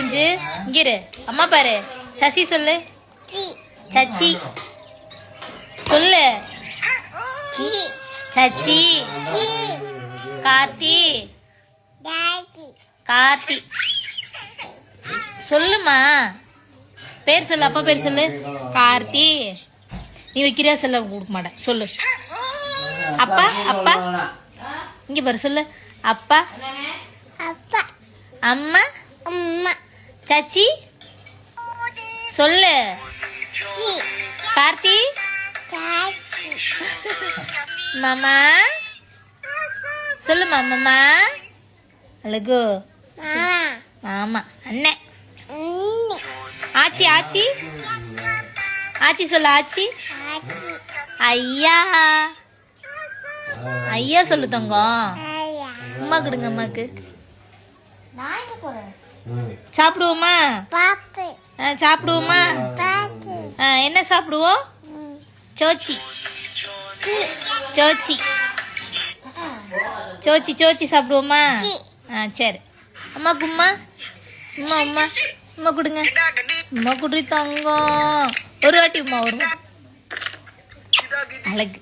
குஞ்சு இங்க இரு. அம்மா பாரு. சசி சொல்லு. சச்சி சொல்லு. சச்சி. கார்த்தி. கார்த்தி சொல்லுமா. பேர் சொல்லு. அப்பா பேர் சொல்லு. கார்த்தி. நீ வைக்கிறியா சொல்ல கொடுக்க மாட்டேன். சொல்லு. அப்பா. அப்பா இங்க பாரு சொல்லு. அப்பா. அம்மா. சச்சி சொல்லு. கார்த்தி. மாமா சொல்லுமா. மாமா அழகு. ஆமா அண்ணன். ஆச்சி. ஆச்சி. ஆச்சி சொல்லு. ஆச்சி. ஐயா. ஐயா சொல்லு தங்கம். அம்மா கொடுங்க. அம்மாக்கு சாப்பிடுவோமா? சாப்பிடுவோமா? என்ன சாப்பிடுவோம்? சோச்சி. சோச்சி. சோச்சி. சோச்சி சாப்பிடுவோமா? சரி. அம்மா கும்மா. அம்மா அம்மா அம்மா கொடுங்க. அம்மா குடி தங்கம். ஒரு வாட்டி உமா. ஒரு அழகு.